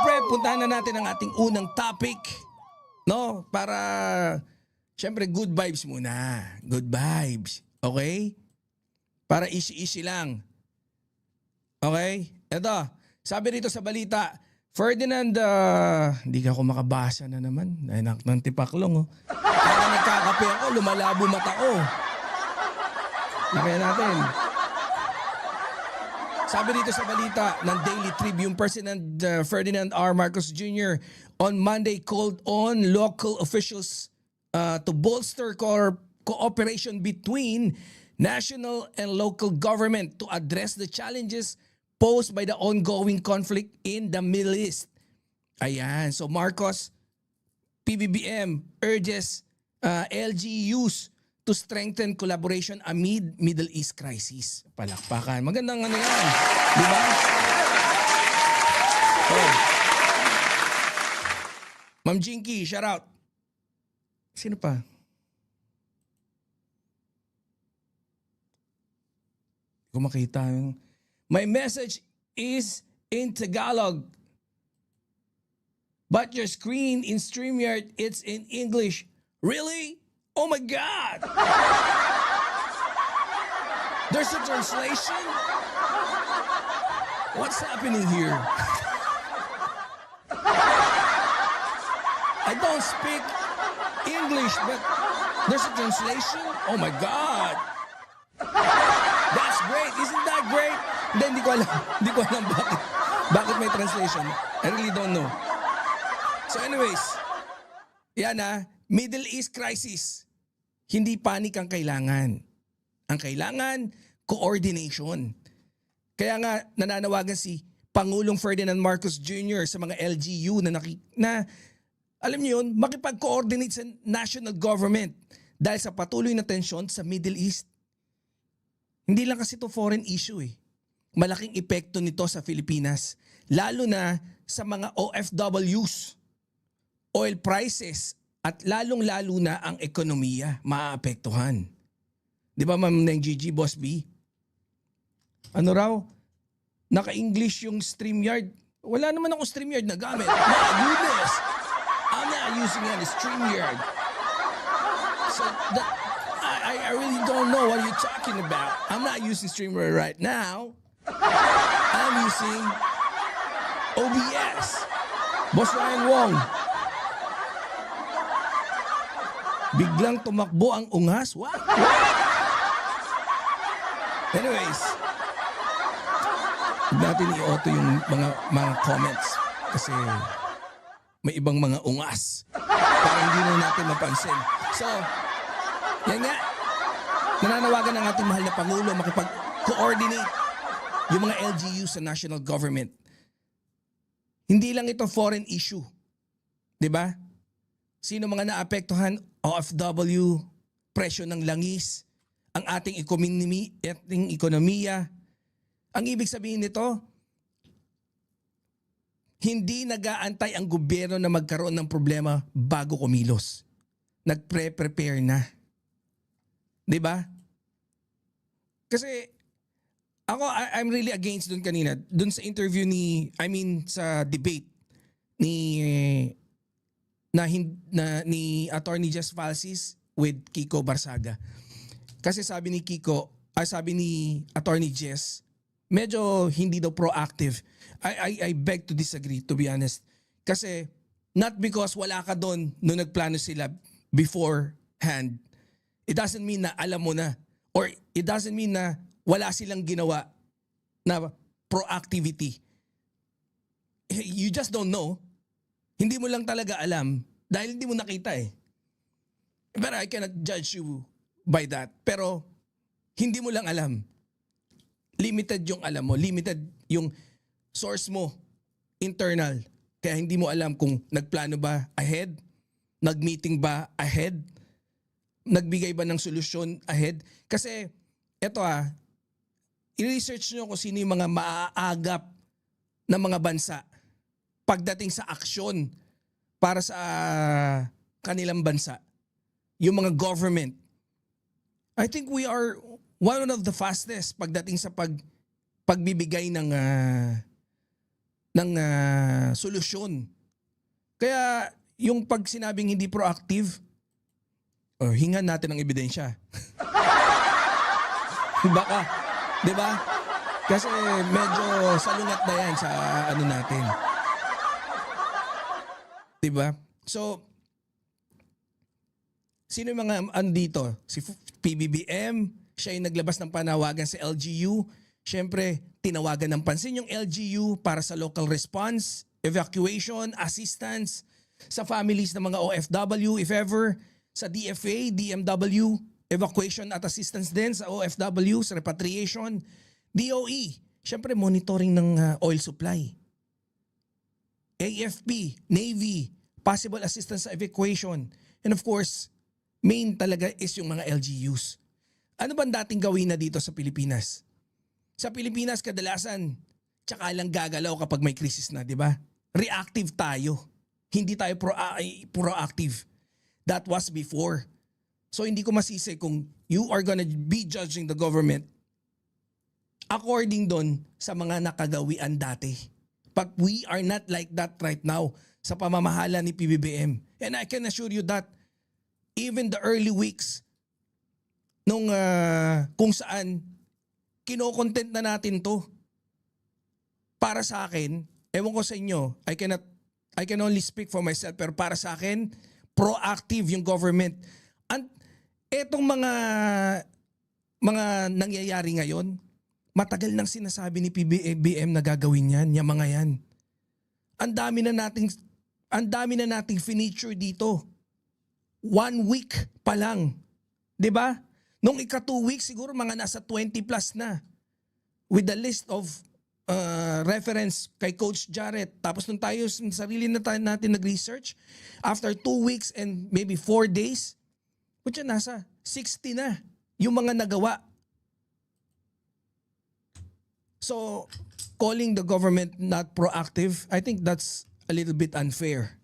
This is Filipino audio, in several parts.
syempre, puntahan na natin ang ating unang topic. No? Para, syempre, good vibes muna. Good vibes. Okay? Para easy-easy lang. Okay? Ito, sabi rito sa balita, Ferdinand, hindi ka ako makabasa na naman. Anak ng tipaklong. Oh. Kaya nagkakape ako, lumalabo mata ko. Nakaya natin. Sabi dito sa balita ng Daily Tribune, President Ferdinand R. Marcos Jr. on Monday called on local officials to bolster cooperation between national and local government to address the challenges posed by the ongoing conflict in the Middle East. Ayan, so Marcos, PBBM urges LGUs to strengthen collaboration amid Middle East crisis. Palakpakan. Magandang ano yan. Di ba? Oh. Ma'am Jinky, shout out. Sino pa? Kung makita yung... My message is in Tagalog. But your screen in StreamYard, it's in English. Really? Oh my God! There's a translation? What's happening here? I don't speak English, but there's a translation? Oh my God! That's great! Isn't that great? Hindi ko alam. Hindi ko alam bakit may translation. I really don't know. So anyways, yan Middle East crisis. Hindi panik ang kailangan. Ang kailangan, coordination. Kaya nga nananawagan si Pangulong Ferdinand Marcos Jr. sa mga LGU na alam niyo yun, makipag-coordinate sa national government dahil sa patuloy na tensyon sa Middle East. Hindi lang kasi ito foreign issue Malaking epekto nito sa Pilipinas, lalo na sa mga OFWs, oil prices, at lalong-lalo na ang ekonomiya maaapektuhan. Di ba Ma'am Neng Gigi, Boss B? Ano raw? Naka-English yung StreamYard. Wala naman ako StreamYard na gamit. My goodness! I'm not using any StreamYard. So I really don't know what you're talking about. I'm not using StreamYard right now. I'm using OBS. Boss Ryan Wong. Biglang tumakbo ang ungas? What? Anyways, huwag natin i-auto yung mga comments kasi may ibang mga ungas para hindi na natin mapansin. So, yan nga. Nananawagan ng ating mahal na Pangulo makipag-coordinate yung mga LGU sa national government. Hindi lang ito foreign issue. Diba? Sino mga naapektuhan? OFW, presyo ng langis, ang ating ekonomiya. Ang ibig sabihin nito, hindi nag-aantay ang gobyerno na magkaroon ng problema bago kumilos. Nagpre-prepare na. Diba? Kasi ako, I'm really against dun kanina. Dun sa interview sa debate ni Attorney Jess Falsis with Kiko Barsaga. Kasi sabi ni Attorney Jess, medyo hindi daw proactive. I beg to disagree, to be honest. Kasi not because wala ka doon nung nagplano sila beforehand. It doesn't mean na alam mo na. Or it doesn't mean na wala silang ginawa na proactivity. You just don't know. Hindi mo lang talaga alam dahil hindi mo nakita But I cannot judge you by that. Pero hindi mo lang alam. Limited yung alam mo. Limited yung source mo. Internal. Kaya hindi mo alam kung nagplano ba ahead? Nag-meeting ba ahead? Nagbigay ba ng solusyon ahead? Kasi eto i-research nyo kung sino yung mga maaagap na mga bansa pagdating sa aksyon para sa kanilang bansa. Yung mga government. I think we are one of the fastest pagdating sa pagbibigay ng solusyon. Kaya yung pag sinabing hindi proactive, hingan natin ng ebidensya. Baka, di ba? Kasi medyo salungat na yan sa ano natin. Di ba? So, sino yung mga andito? Si PBBM, siya yung naglabas ng panawagan sa LGU. Siyempre, tinawagan ng pansin yung LGU para sa local response, evacuation, assistance sa families ng mga OFW, if ever, sa DFA, DMW, evacuation at assistance din sa OFW, sa repatriation, DOE, siyempre monitoring ng oil supply. AFP, Navy, possible assistance sa evacuation. And of course, main talaga is yung mga LGUs. Ano ba dating gawin na dito sa Pilipinas? Sa Pilipinas, kadalasan, tsaka lang gagalaw kapag may krisis na, di ba? Reactive tayo. Hindi tayo proactive. That was before. So hindi ko masisi kung you are gonna be judging the government according doon sa mga nakagawian dati. But we are not like that right now sa pamamahala ni PBBM. And I can assure you that even the early weeks nung kung saan kino-content na natin to, para sa akin, ewan ko sa inyo, I can only speak for myself, pero para sa akin, proactive yung government. And etong mga nangyayari ngayon, matagal nang sinasabi ni PBBM na gagawin yan, yung mga yan. Ang dami na nating finiture dito. 1 week pa lang. 'Di ba? Nung ika 2 weeks, siguro mga nasa 20 plus na. With the list of reference kay Coach Jarrett. Tapos nung tayo, sarili natin nag-research, after 2 weeks and maybe 4 days, kutya nasa 60 na yung mga nagawa. So, calling the government not proactive, I think that's a little bit unfair.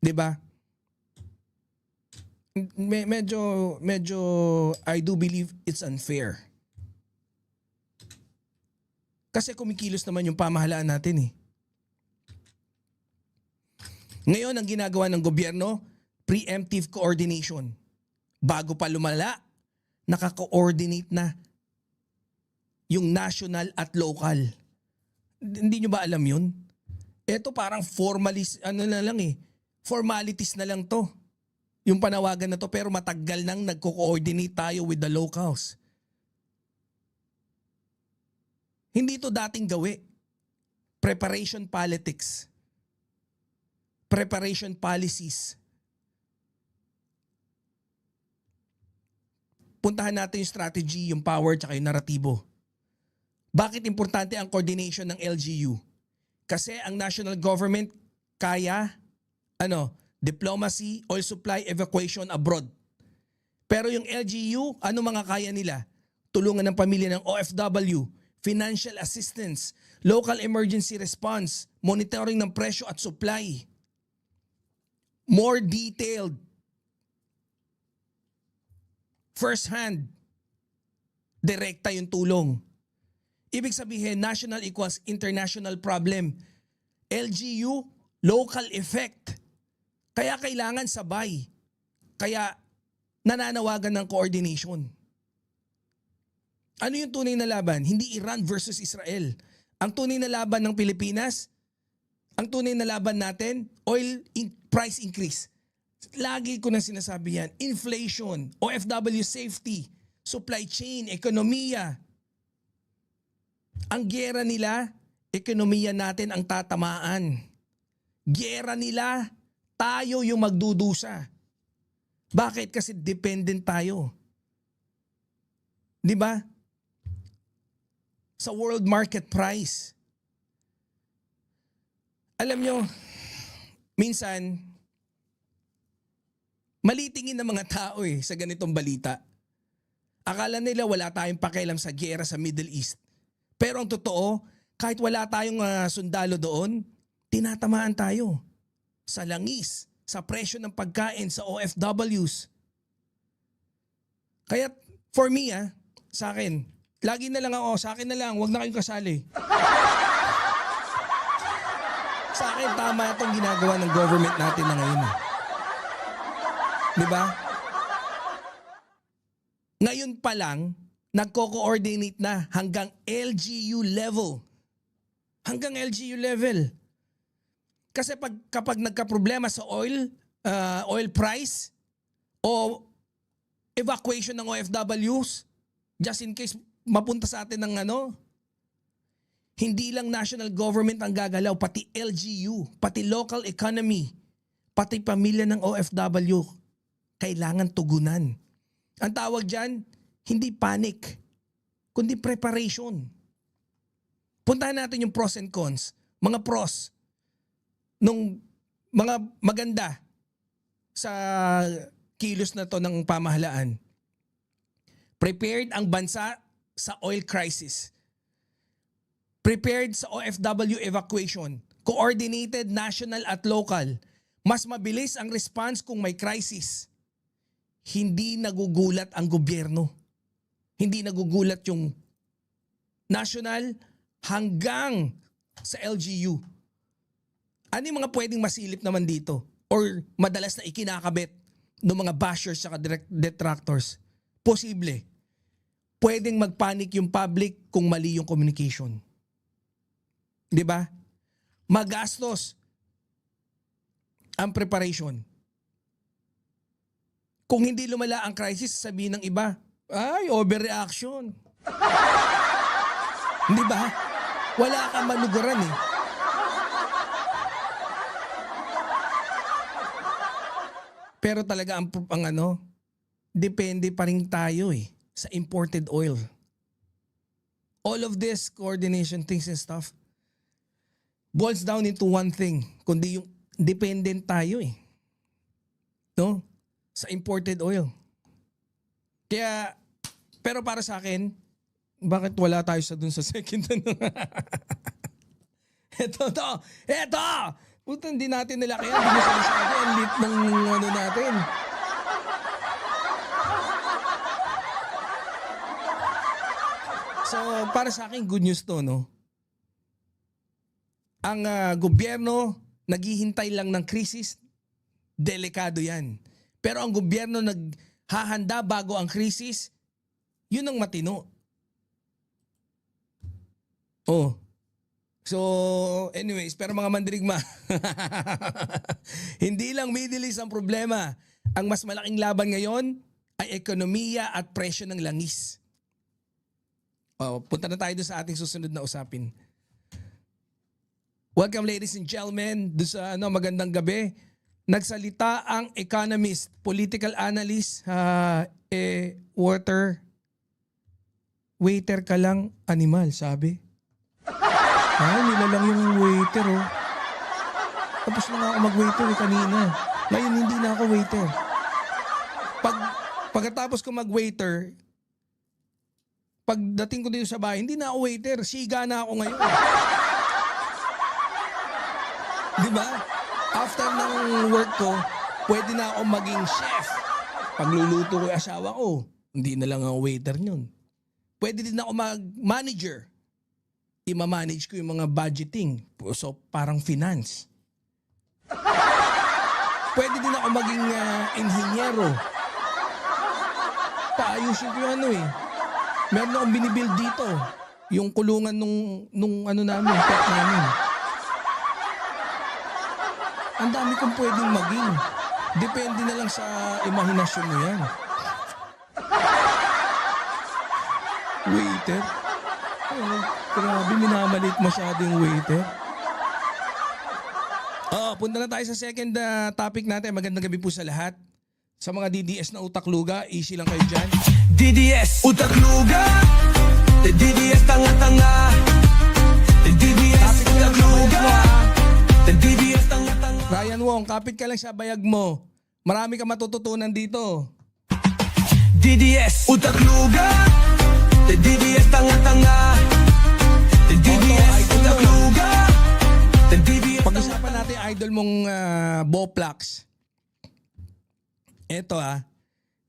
'Di ba? Medyo I do believe it's unfair. Kasi kumikilos naman yung pamahalaan natin eh. Ngayon ang ginagawa ng gobyerno, preemptive coordination. Bago pa lumala, nakaka-coordinate na yung national at local. Hindi nyo ba alam yun? Ito parang formalities na lang to. Yung panawagan na to, pero matagal nang nagko-coordinate tayo with the locals. Hindi to dating gawi. Preparation politics. Preparation policies. Puntahan natin yung strategy, yung power, tsaka yung naratibo. Bakit importante ang coordination ng LGU? Kasi ang national government kaya, diplomacy, oil supply, evacuation abroad. Pero yung LGU, ano mga kaya nila? Tulungan ng pamilya ng OFW, financial assistance, local emergency response, monitoring ng presyo at supply. More detailed. First hand. Direkta yung tulong. Ibig sabihin, national equals international problem. LGU, local effect. Kaya kailangan sabay. Kaya nananawagan ng coordination. Ano yung tunay na laban? Hindi Iran versus Israel. Ang tunay na laban ng Pilipinas, ang tunay na laban natin, price increase. Lagi ko na sinasabi yan. Inflation, OFW safety, supply chain, ekonomiya. Ang giyera nila, ekonomiya natin ang tatamaan. Giyera nila, tayo yung magdudusa. Bakit? Kasi dependent tayo. Di ba? Sa world market price. Alam nyo, minsan, malitingin ng mga tao sa ganitong balita. Akala nila wala tayong pakialam sa giyera sa Middle East. Pero ang totoo, kahit wala tayong sundalo doon, tinatamaan tayo. Sa langis, sa presyo ng pagkain, sa OFWs. Kaya for me, sa akin, lagi na lang ako, sa akin na lang, wag na kayong kasali. sa akin, tama itong ginagawa ng government natin na ngayon. Di ba? Ngayon pa lang, nagko-coordinate na hanggang LGU level. Hanggang LGU level. Kasi kapag nagka-problema sa oil price o evacuation ng OFWs, just in case mapunta sa atin ng hindi lang national government ang gagalaw, pati LGU, pati local economy, pati pamilya ng OFW, kailangan tugunan. Ang tawag dyan, hindi panic, kundi preparation. Puntahan natin yung pros and cons, mga pros, nung mga maganda sa kilos na to ng pamahalaan. Prepared ang bansa sa oil crisis. Prepared sa OFW evacuation. Coordinated national at local. Mas mabilis ang response kung may crisis. Hindi nagugulat ang gobyerno. Hindi nagugulat yung national hanggang sa LGU. Ano yung mga pwedeng masilip naman dito? Or madalas na ikinakabit ng mga bashers at detractors? Posible. Pwedeng magpanik yung public kung mali yung communication. Di ba? Magastos ang preparation. Kung hindi lumala ang crisis, sabihin ng iba, ay, overreaction. Di ba? Wala kang manugaran eh. Pero talaga ang depende pa rin tayo eh sa imported oil. All of this coordination things and stuff boils down into one thing, kundi yung dependent tayo eh. No? Sa imported oil. Kaya, pero para sa akin, bakit wala tayo dun sa second Ito! Puta, hindi natin nila kaya, hindi mo sinasabi, ang lit ng natin. So, para sa akin, good news to, no? Ang gobyerno naghihintay lang ng krisis, delikado yan. Pero ang gobyerno naghahanda bago ang krisis, yun ang matino. Oh. So, anyways, pero mga mandirigma, hindi lang Middle East ang problema. Ang mas malaking laban ngayon ay ekonomiya at presyo ng langis. Oh, punta na tayo doon sa ating susunod na usapin. Welcome ladies and gentlemen, doon sa magandang gabi. Nagsalita ang economist, political analyst, waiter ka lang, animal, sabi. Ay, nilalang yung waiter oh. Tapos na nga ako mag-waiter kanina. Ngayon hindi na ako waiter. Pagkatapos ko mag-waiter, pagdating ko dito sa bahay, hindi na ako waiter, siga na ako ngayon. Diba? After ng work ko, pwede na ako maging chef. Pagluluto ko yung asawa ko, hindi na lang ako waiter yun. Pwede din ako mag-manager. Ima-manage ko yung mga budgeting. So, parang finance. Pwede din ako maging inhinyero. Paayusin ko yung Meron akong binibuild dito. Yung kulungan nung namin, pet namin. Ang dami kong pwedeng maging. Depende na lang sa imahinasyon mo yan. Waiter? Oh, grabe, minamalit masyado yung waiter. Punta na tayo sa second topic natin. Magandang gabi po sa lahat. Sa mga DDS na utak-luga, easy lang kayo dyan. DDS, utak-luga. DDS, tanga-tanga. DDS, utak-luga. DDS, tanga-tanga. Ryan Wong, kapit ka lang sa bayag mo. Marami ka matututunan dito. DDS, utak-luga. DDS, tanga-tanga. DDS, utak-luga. Pag-usapan natin idol mong Boplax. Ito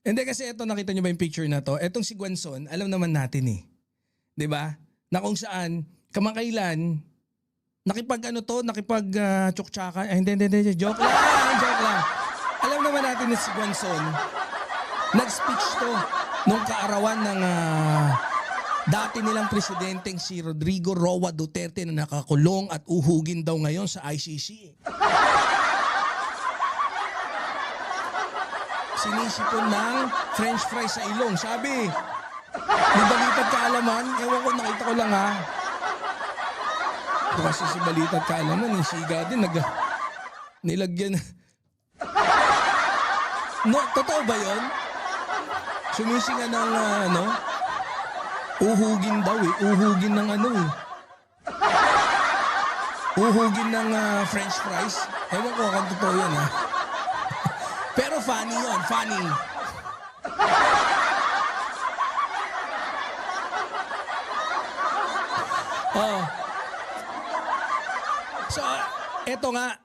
Hindi kasi ito, nakita nyo ba yung picture na to? Etong si Gwanson, alam naman natin eh. 'Di ba? Na kung saan, kamakailan, tsuktsakan. Hindi. Joke lang. Alam naman natin na si Guanzon, nag-speech to nung kaarawan ng dati nilang presidenteng si Rodrigo Roa Duterte na nakakulong at uhugin daw ngayon sa ICC. Sinisipon ng French fries sa ilong. Sabi, may balitad kaalaman, ewan ko, nakita ko lang ha. Ito kasi si balitad kaalaman, yung siga din, nilagyan. No, totoo ba yun? Sumisinga ng uhugin daw eh. Uhugin ng uhugin ng French fries. Ewan ko kung totoo yan ha. Pero funny yun, funny. Oh. So, eto nga.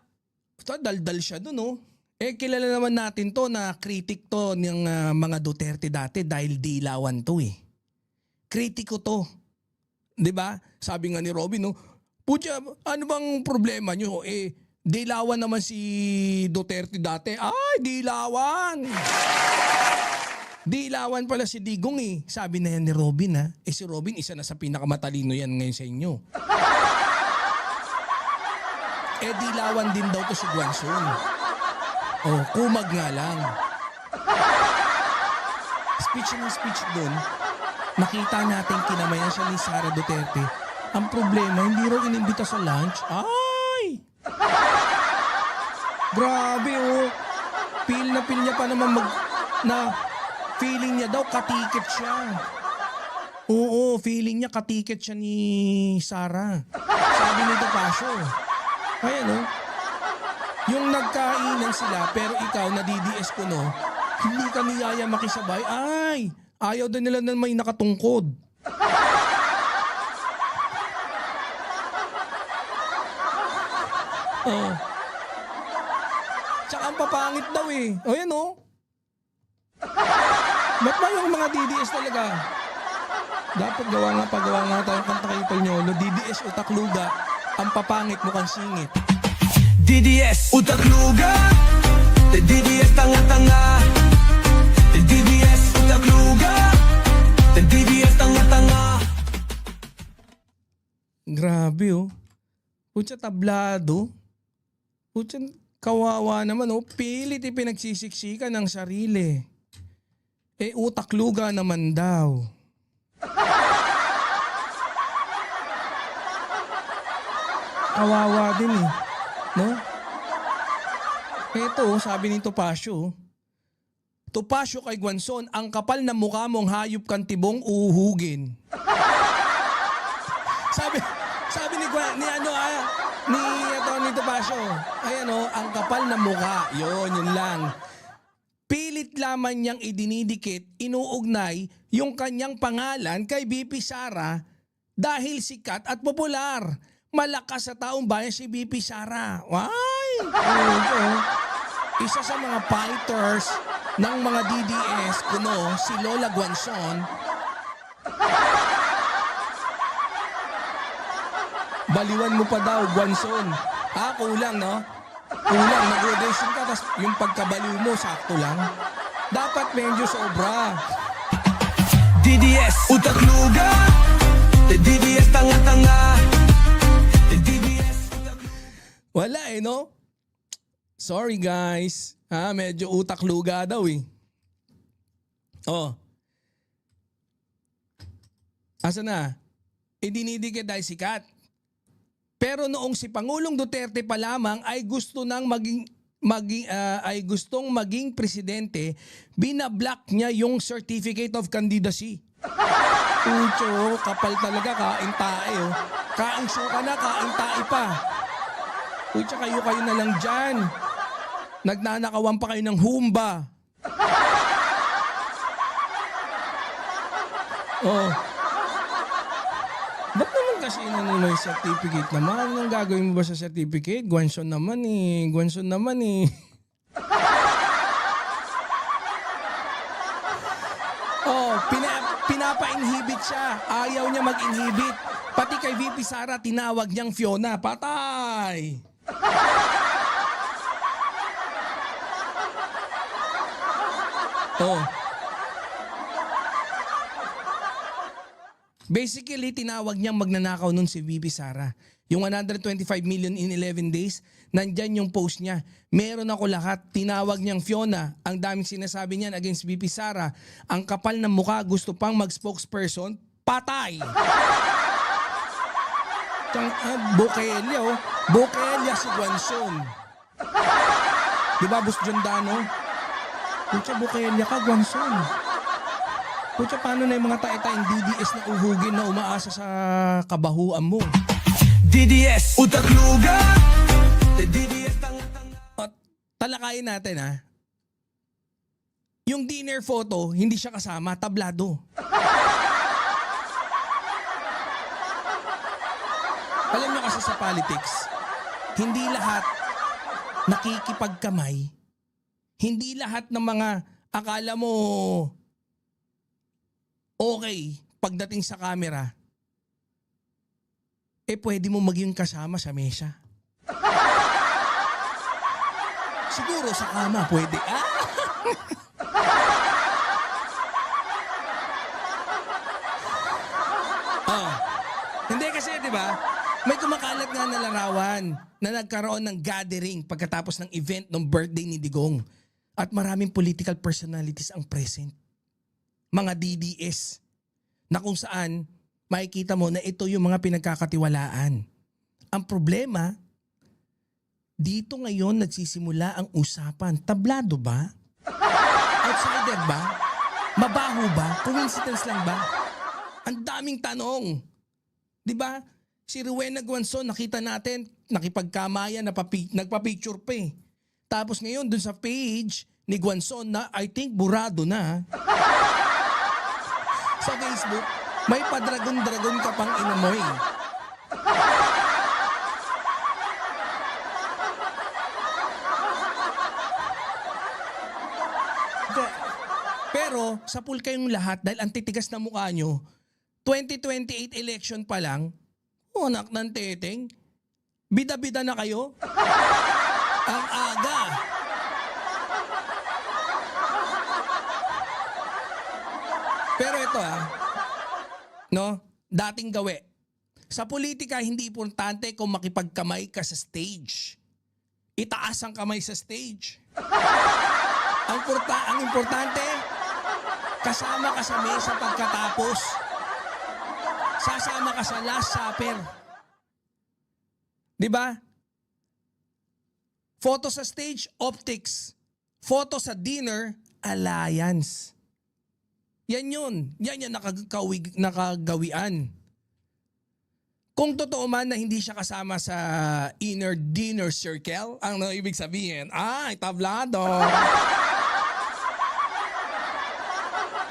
Daldal siya dun, oh. Kilala naman natin to na critic to ng mga Duterte dati dahil dilawan to eh. Kritiko to. 'Di ba? Sabi nga ni Robin, no, "Putya, ano bang problema nyo? Dilawan naman si Duterte dati." Ay, dilawan! Dilawan pala si Digong eh. Sabi na yan ni Robin ha. Si Robin, isa na sa pinakamatalino yan ngayon sa inyo. Dilawan din daw to si Guanzon. Oh, kumag nga lang. Speech dun, nakita natin kinamayan siya ni Sara Duterte. Ang problema, hindi raw inimbita sa lunch. Ay! Grabe oh. Feel niya pa naman feeling niya daw katiket siya. Oo, feeling niya katiket siya ni Sara. Sabi nito Pasio. Ayan oh. Yung nagkainan sila pero ikaw nadi-DS ko no, hindi ka niyaya makisabay. Ay, ayaw din nila na may nakatungkod. Oh. Tsaka ang papangit daw eh. O yan oh. Ba't ba yung mga DDS talaga? Dapat gawa nga tayong kanta kay Palnyolo. DDS utak luga, ang papangit mukhang singit. DDS utak luga, DDS tanga-tanga, DDS utak luga, DDS tanga-tanga. Grabe oh. Putya tablado. Putya kawawa naman oh. Pilit ipinagsisiksikan ng sarili. Utak luga naman daw. Kawawa din eh. No? Ito, sabi ni Topacio. Topacio kay Guanzon, ang kapal na mukha mong hayop kang tibong uhugin. sabi ni Topacio, ayan o, ang kapal na mukha, yun lang. Pilit lamang niyang idinidikit, inuugnay yung kanyang pangalan kay BP Sara dahil sikat at popular. Malakas sa taong bayan si BP Sara. Why? Isa sa mga fighters ng mga DDS kuno, si Lola Guanzon. Baliwan mo pa daw, Guanzon. Kulang, no? Kulang, nag-audition ka, tapos yung pagkabaliw mo, sakto lang. Dapat medyo sobra. DDS, utak luga, DDS tanga-tanga. Wala no? Sorry guys. Medyo utak luga daw eh. Oh. Asa na? Idinidikit dahil sikat. Pero noong si Pangulong Duterte pa lamang ay gustong maging presidente, binablock niya yung certificate of candidacy. Ucho, kapal talaga, kain tae oh. Kain suka na, kain tae pa. Pucha, kayo na lang dyan. Nagnanakawan pa kayo ng humba. Oh. Ba't naman kasi may certificate naman? Anong gagawin mo ba sa certificate? Guanzon naman eh. Oh, pinapa-inhibit siya. Ayaw niya mag-inhibit. Pati kay VP Sara, tinawag niyang Fiona. Patay! Oh. Basically, tinawag niyang magnanakaw nun si VP Sara. Yung 125 million in 11 days, nandyan yung post niya. Meron ako lahat. Tinawag niyang Fiona. Ang daming sinasabi niyan against VP Sara. Ang kapal ng mukha, gusto pang mag-spokesperson. Patay! Bukelya, oh. Bukelya si Guanzon. Diba, Boss John Dano? Pucha, Bukelya ka, Guanzon. Pucha, paano na yung mga tae-taeng DDS na uhugin na umaasa sa kabahuan mo? DDS utak luga. DDS tanga-tanga. At talakayin natin, ha. Yung dinner photo, hindi siya kasama, tablado. Alam nyo kasi sa politics, hindi lahat nakikipagkamay, hindi lahat ng mga akala mo okay pagdating sa camera, pwede mo maging kasama sa mesa. Siguro sa kama pwede. Hindi kasi, di ba? May kumakalat nga na larawan na nagkaroon ng gathering pagkatapos ng event ng birthday ni Digong. At maraming political personalities ang present. Mga DDS. Na kung saan makikita mo na ito yung mga pinagkakatiwalaan. Ang problema, dito ngayon nagsisimula ang usapan. Tablado ba? Outsider ba? Mabaho ba? Coincidence lang ba? Ang daming tanong. Di ba? Si Rowena Guanzon, nakita natin, nakipagkamayan, nagpa-picture pa eh. Tapos ngayon, dun sa page ni Guanzon na I think burado na. Sa Facebook, may padragon-dragon ka pang inamoy. Pero, sa pool kayong lahat, dahil ang titigas na mukha nyo, 2028 election pa lang, anak ng teteng, bida-bida na kayo? Ang aga. Pero ito no? Dating gawi. Sa politika, hindi importante kung makipagkamay ka sa stage. Itaas ang kamay sa stage. Ang importante, kasama ka sa mesa pagkatapos. Sasama ka sa Last Supper. Diba? Photo sa stage, optics. Photo sa dinner, alliance. Yan yun. Yan nakagawian. Kung totoo man na hindi siya kasama sa inner dinner circle, ang ibig sabihin, tablado.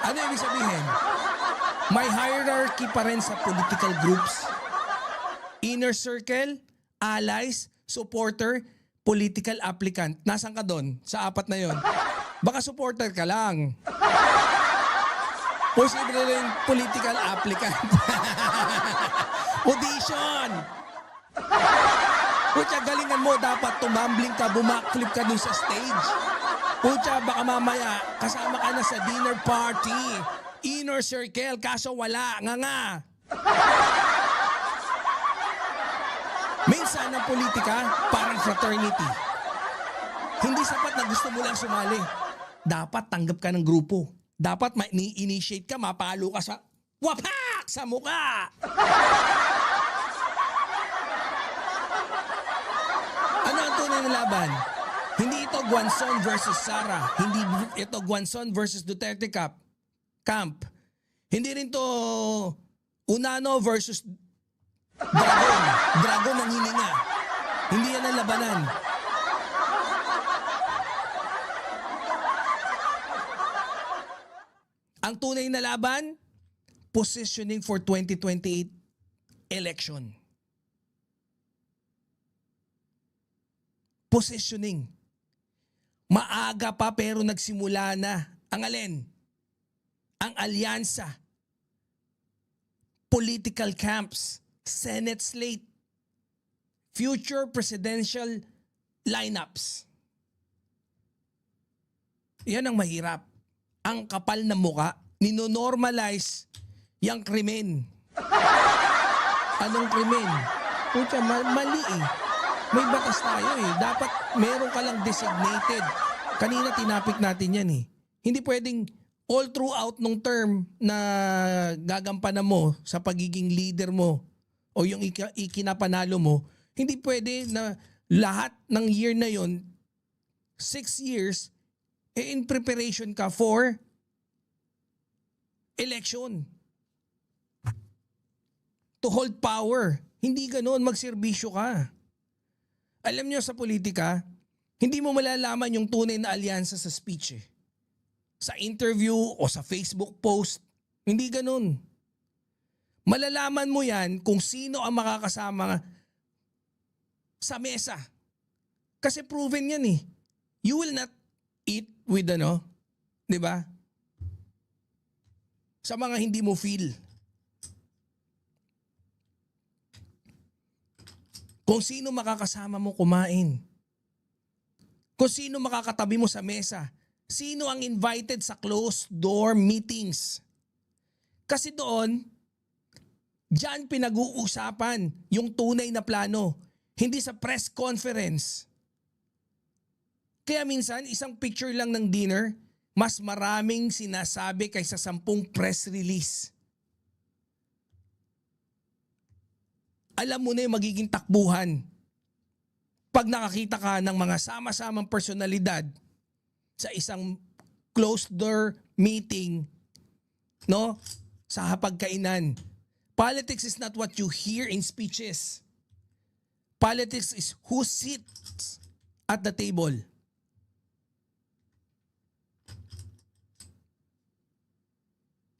Ano ibig sabihin? May hierarchy pa rin sa political groups. Inner circle, allies, supporter, political applicant. Nasaan ka doon? Sa apat na yon. Baka supporter ka lang. Posible rin political applicant. Audition! Pucha, galingan mo. Dapat tumambling ka, bumakflip ka dun sa stage. Pucha, baka mamaya kasama ka na sa dinner party. Inner circle, kaso wala. Nga. Minsan ang politika, parang fraternity. Hindi sapat na gusto mo lang sumali. Dapat tanggap ka ng grupo. Dapat ma-initiate ka, mapalo ka sa wapak sa mukha. Ano ang tunay na laban? Hindi ito Guanzon versus Sara. Hindi ito Guanzon versus Duterte Camp. Hindi rin to Unano versus Dragon. Dragon ang hininga. Hindi yan ang labanan. Ang tunay na laban, positioning for 2028 election. Positioning. Maaga pa pero nagsimula na. Ang alin? Ang alyansa. Political camps. Senate slate, future presidential lineups. Yan ang mahirap. Ang kapal na muka, ninonormalize yung krimen. Anong krimen? Pucha, mali eh. May batas tayo eh. Dapat meron ka lang designated. Kanina tinapik natin yan eh. Hindi pwedeng all throughout nung term na gagampanan mo sa pagiging leader mo o yung ikinapanalo mo, hindi pwede na lahat ng year na yon, 6 years, in preparation ka for election. To hold power. Hindi ganoon, magserbisyo ka. Alam nyo sa politika, hindi mo malalaman yung tunay na alyansa sa speech eh. Sa interview o sa Facebook post, hindi ganoon. Malalaman mo yan kung sino ang makakasama sa mesa. Kasi proven yan eh. You will not eat with di ba? Sa mga hindi mo feel. Kung sino makakasama mo kumain. Kung sino makakatabi mo sa mesa. Sino ang invited sa closed door meetings. Kasi doon, diyan pinag-uusapan yung tunay na plano. Hindi sa press conference. Kaya minsan, isang picture lang ng dinner, mas maraming sinasabi kaysa 10 press release. Alam mo na yung magiging takbuhan pag nakakita ka ng mga sama-samang personalidad sa isang closed door meeting, sa hapagkainan. Politics is not what you hear in speeches. Politics is who sits at the table.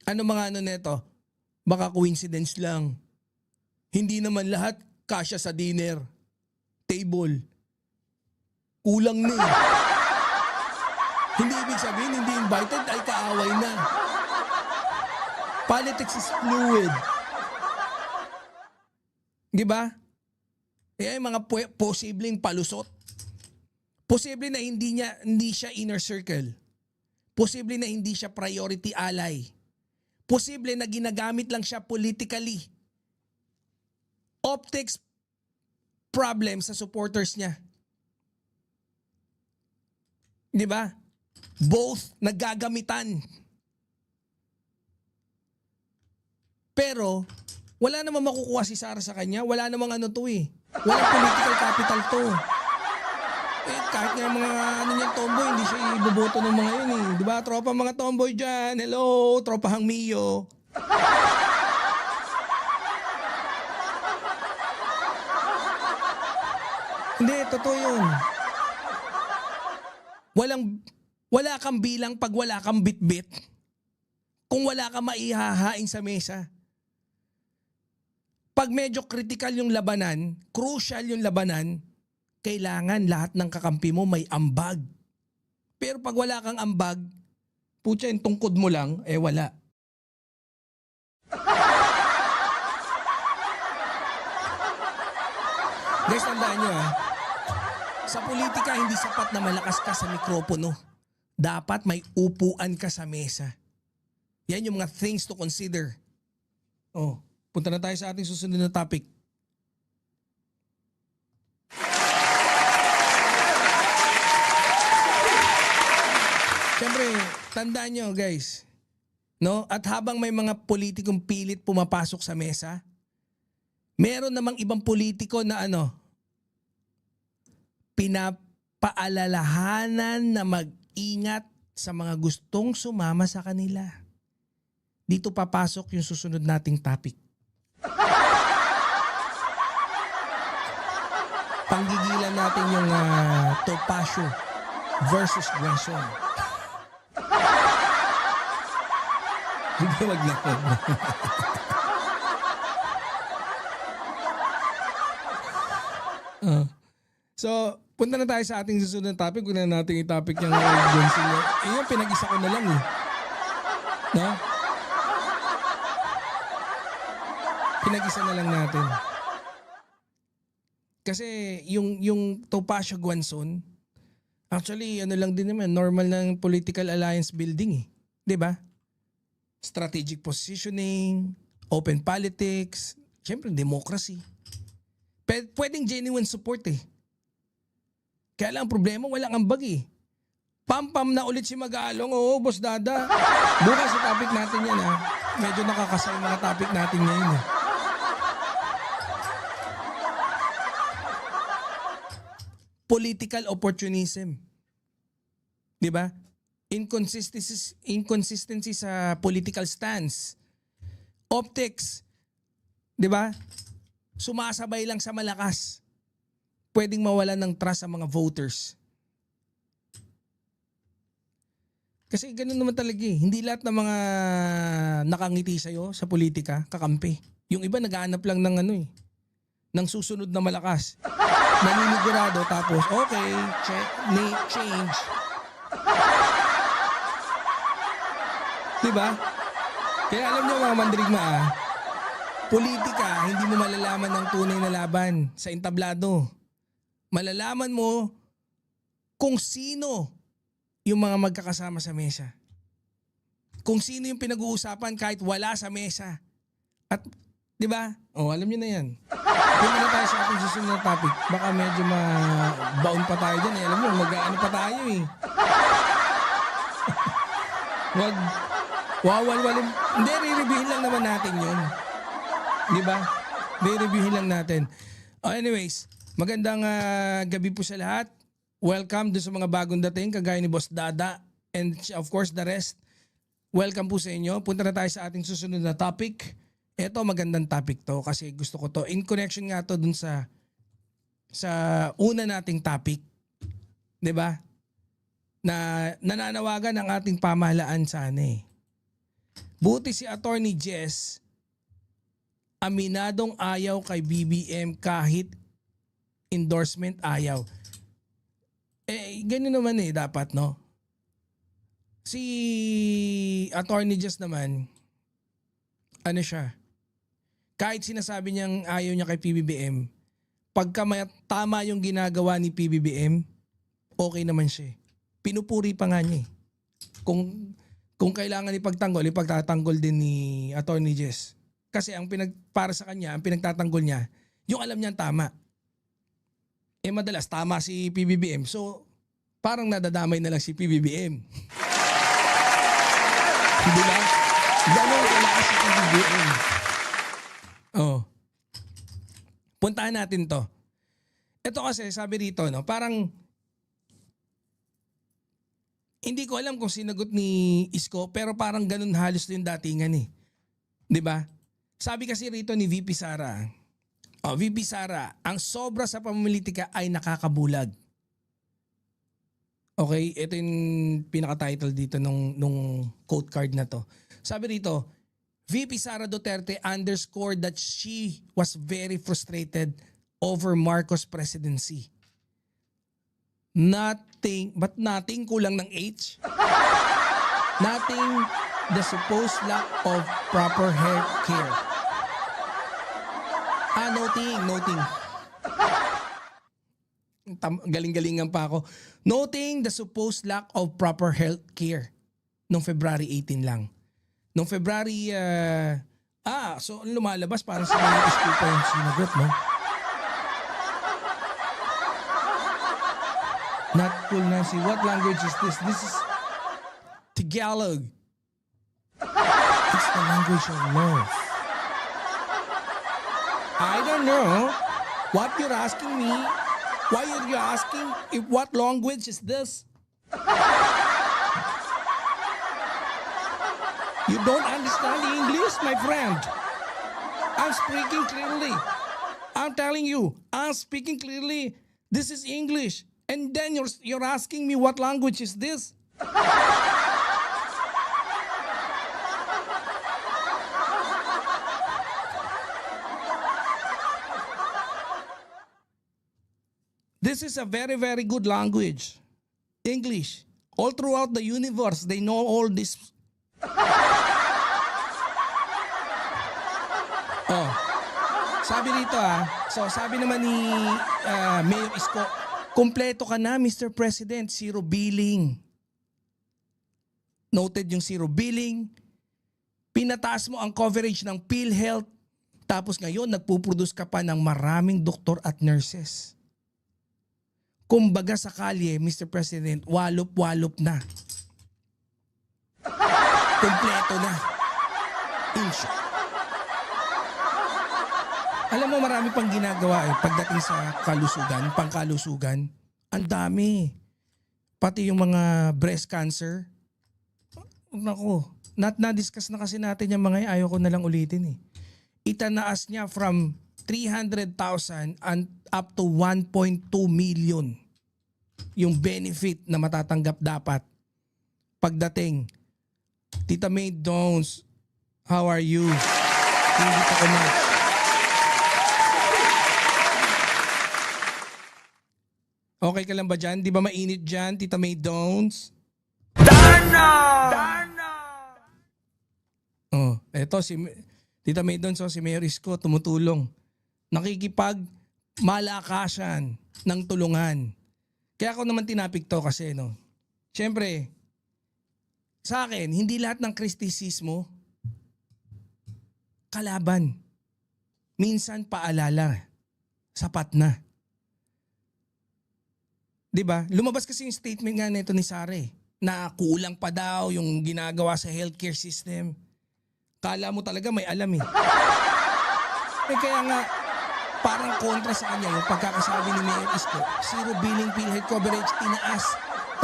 Ano mga neto? Baka coincidence lang. Hindi naman lahat kasya sa dinner table. Kulang na eh. Hindi ibig sabihin hindi invited ay kaaway na. Politics is fluid. Di ba? Kaya yung mga posibleng palusot. Posible na hindi siya inner circle. Posible na hindi siya priority ally. Posible na ginagamit lang siya politically. Optics problem sa supporters niya. Di ba? Both naggagamitan. Pero, wala namang makukuha si Sara sa kanya. Wala namang Walang political capital to. Kahit nga mga tomboy, hindi siya iboboto ng mga yun eh. Di ba? Tropa mga tomboy dyan. Hello, tropahang Mio. Hindi, totoo yun. Wala kang bilang pag wala kang bitbit. Kung wala kang maihahain sa mesa. Pag medyo critical yung labanan, crucial yung labanan, kailangan lahat ng kakampi mo may ambag. Pero pag wala kang ambag, putya yung tungkod mo lang, wala. Guys, tandaan nyo sa politika hindi sapat na malakas ka sa mikropono. Dapat may upuan ka sa mesa. Yan yung mga things to consider. Punta na tayo sa ating susunod na topic. Siyempre, tandaan nyo guys, at habang may mga politikong pilit pumapasok sa mesa, meron namang ibang politiko na pinapaalalahanan na mag-ingat sa mga gustong sumama sa kanila. Dito papasok yung susunod nating topic. Panggigilan natin yung Topacio versus Gwenson. Hindi, wag na. So, punta na tayo sa ating susunod na topic. Huwag na natin i-topic yung Gwenson. Yung pinag-isa ko na lang eh. No? Pinag-isa na lang natin. Kasi yung Topacio Guanzon, actually ano lang din naman, normal ng political alliance building eh. 'Di ba? Strategic positioning, open politics, syempre democracy. Pwedeng genuine support eh. Kaya lang ang problema, walang ambag eh. Pam-pam na ulit si Magalong. Oo, Boss Dada. Bukas sa topic natin yan ha. Medyo nakakasay mga topic natin ngayon eh. Political opportunism. Di ba? Inconsistency sa political stance. Optics. Di ba? Sumasabay lang sa malakas. Pwedeng mawalan ng trust sa mga voters. Kasi ganun naman talaga eh. Hindi lahat ng mga nakangiti sa'yo sa politika, kakampi. Yung iba naghahanap lang ng ano eh, ng susunod na malakas. Naninigurado tapos, okay, change. Diba? Kaya alam niyo mga mandirigma politika, hindi mo malalaman ng tunay na laban sa entablado. Malalaman mo kung sino yung mga magkakasama sa mesa. Kung sino yung pinag-uusapan kahit wala sa mesa. At, di ba? Oh, alam niyo na yan. Punta na tayo sa ating susunod na topic. Baka medyo ma-bound pa tayo dyan. Alam niyo, mag-ano pa tayo eh. Wag, wawalwalin. Hindi, re-reviewin lang naman natin yun. Di ba? Re-reviewin lang natin. Anyways, magandang gabi po sa lahat. Welcome doon sa mga bagong dating kagaya ni Boss Dada and of course the rest. Welcome po sa inyo. Punta na tayo sa ating susunod na topic. Ito magandang topic to kasi gusto ko to. In connection nga to dun sa una nating topic. 'Di ba? Na nananawagan ang ating pamahalaan sana eh. Buti si Attorney Jess aminadong ayaw kay BBM kahit endorsement ayaw. Ganun naman eh, dapat, no? Si Attorney Jess naman, ano siya, kahit sinasabi niyang ayaw niya kay PBBM, pagka tama yung ginagawa ni PBBM, okay naman siya. Pinupuri pa nga niya eh. Kung kailangan ipagtatanggol din ni Attorney Jess. Kasi para sa kanya, ang pinagtatanggol niya, yung alam niyang tama. Madalas tama si PBBM. So, parang nadadamay na lang si PBBM. Hindi ba? Ganun kalakas si PBBM. Oh. Puntahan natin to. Ito kasi, sabi rito, no, parang hindi ko alam kung sinagot ni Isko, pero parang ganun halos yung datingan eh. 'Di ba? Sabi kasi rito ni VP Sara, VP Sara, ang sobra sa pamumulitika ay nakakabulag. Okay, ito yung pinaka-title dito nung quote card na to. Sabi rito, VP Sara Duterte underscored that she was very frustrated over Marcos presidency. Nothing kulang ng H. Nothing the supposed lack of proper health care. Noting. Galing-galingan pa ako. Noting the supposed lack of proper health care noong February 18 lang. Noong February, so lumalabas parang sa mga school pa yung sinagot, no? Not cool, Nancy. What language is this? This is Tagalog. It's the language of love. I don't know what you're asking me. Why are you asking what language is this? You don't understand English, my friend. I'm speaking clearly. I'm telling you, I'm speaking clearly. This is English. And then you're asking me what language is this? This is a very, very good language. English. All throughout the universe, they know all this. Oh, Sabi dito so sabi naman ni Mayor Isko, kumpleto ka na Mr. President, zero billing. Noted yung zero billing. Pinataas mo ang coverage ng PhilHealth. Tapos ngayon, nagpuproduce ka pa ng maraming doktor at nurses. Kumbaga sa kalye, Mr. President, walop-walop na. Kompleto na. In short. Alam mo, marami pang ginagawa pagdating sa kalusugan, pangkalusugan. Ang dami. Pati yung mga breast cancer. Naku, na-discuss na kasi natin yung mga ayaw ko na lang ulitin eh. Itanaas niya from 300,000 and up to 1.2 million yung benefit na matatanggap dapat pagdating. Tita May Dons, how are you? Hindi pa ko much. Okay ka lang ba dyan? Di ba mainit dyan, Tita May Dons? Darna! Oh, eto si Tita May Dons, si Mayor Isko tumutulong. Nakikipag malakasan ng tulungan. Kaya ako naman tinapik to kasi Siyempre, sa akin, hindi lahat ng kritisismo kalaban. Minsan paalala. Sapat na. 'Di ba? Lumabas kasi yung statement nga nito ni Sare na kulang pa daw yung ginagawa sa healthcare system. Kala mo talaga may alam eh. Kaya nga, parang kontra sa kanya yung pagkakasabi ni Mayor Isko, zero billing PhilHealth coverage, tinaas.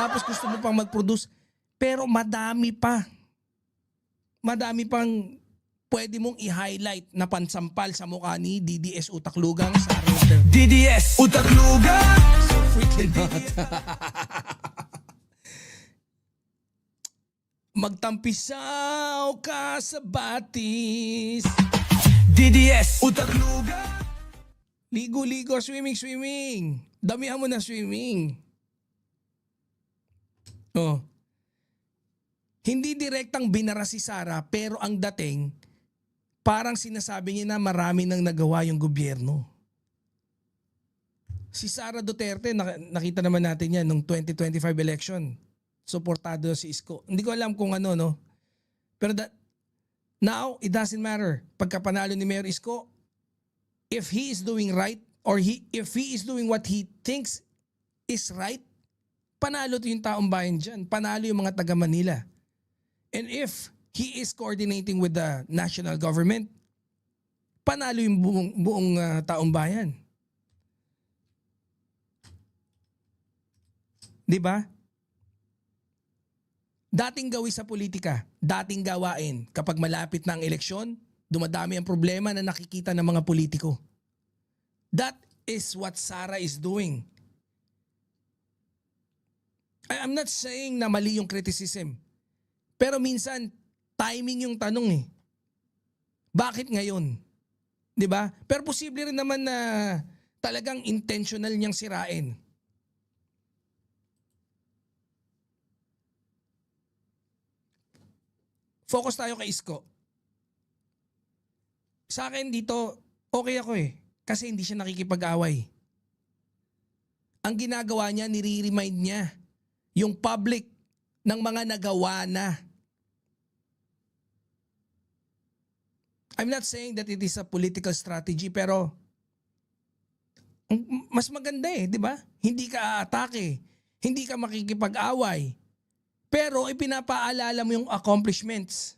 Tapos gusto mo pang mag-produce, pero madami pa. Madami pang pwede mong i-highlight na pansampal sa mukha ni DDS Utaklugang sa router. DDS Utaklugang! So freaking hot. Magtampisaw ka sa batis. DDS Utaklugang! Ligo-ligo, swimming. Damihan mo na swimming. Oh. Hindi direktang binara si Sara pero ang dating parang sinasabi niya na marami nang nagawa yung gobyerno. Si Sara Duterte, nakita naman natin yan nung 2025 election. Suportado si Isko. Hindi ko alam kung ano. Pero now, it doesn't matter. Pagka panalo ni Mayor Isko, if he is doing right or if he is doing what he thinks is right, panalo to yung taong bayan dyan. Panalo yung mga taga Manila. And if he is coordinating with the national government, panalo yung buong taong bayan. 'Di ba? Dating gawi sa politika, dating gawain kapag malapit na ang eleksyon, dumadami ang problema na nakikita ng mga politiko. That is what Sara is doing. I'm not saying na mali yung criticism. Pero minsan, timing yung tanong eh. Bakit ngayon? 'Di ba? Pero posible rin naman na talagang intentional niyang sirain. Focus tayo kay Isko. Sa akin dito, okay ako eh. Kasi hindi siya nakikipag-away. Ang ginagawa niya, nire-remind niya yung public ng mga nagawa na. I'm not saying that it is a political strategy, pero mas maganda eh, di ba? Hindi ka aatake, hindi ka makikipag-away, pero ipinapaalala mo yung accomplishments.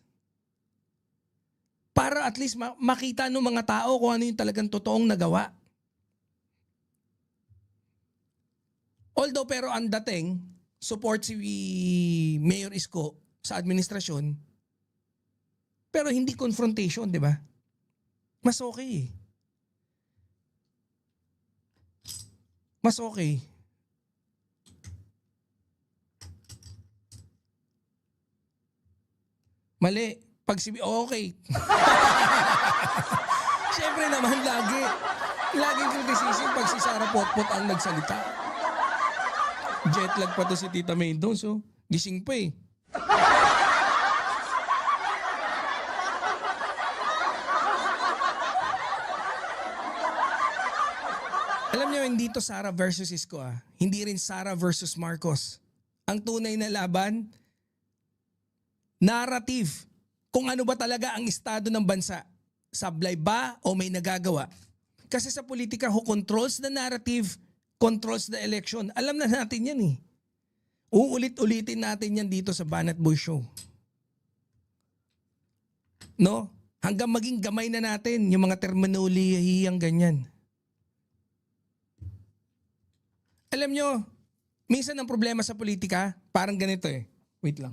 Para at least makita ng mga tao kung ano yung talagang totoong nagawa. Although pero ang dating, support si Mayor Isko sa administrasyon, pero hindi confrontation, di ba? Mas okay. Mas okay. Mali. Pag okay. Siyempre naman laging criticism pag si Sara Potpot ang nagsalita. Jetlag pa to si Tita May doon, so gising pa eh. to Sara versus Isko Hindi rin Sara versus Marcos. Ang tunay na laban, narrative. Kung ano ba talaga ang estado ng bansa. Sablay ba o may nagagawa? Kasi sa politika, who controls the narrative, controls the election. Alam na natin yan eh. Uulit-ulitin natin yan dito sa Banat Boy Show. No? Hanggang maging gamay na natin yung mga terminolohiyang ganyan. Alam nyo, minsan ang problema sa politika, parang ganito eh. Wait lang.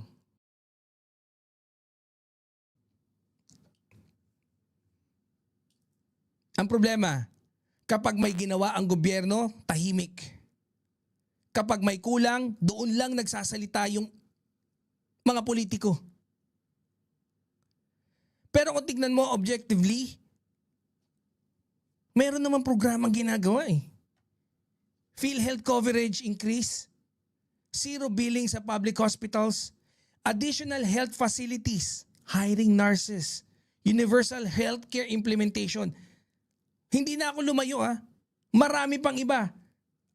Ang problema, kapag may ginawa ang gobyerno, tahimik. Kapag may kulang, doon lang nagsasalita yung mga politiko. Pero kung tignan mo objectively, meron naman programang ginagawa eh. PhilHealth coverage increase, zero billing sa public hospitals, additional health facilities, hiring nurses, universal healthcare implementation. Hindi na ako lumayo Marami pang iba.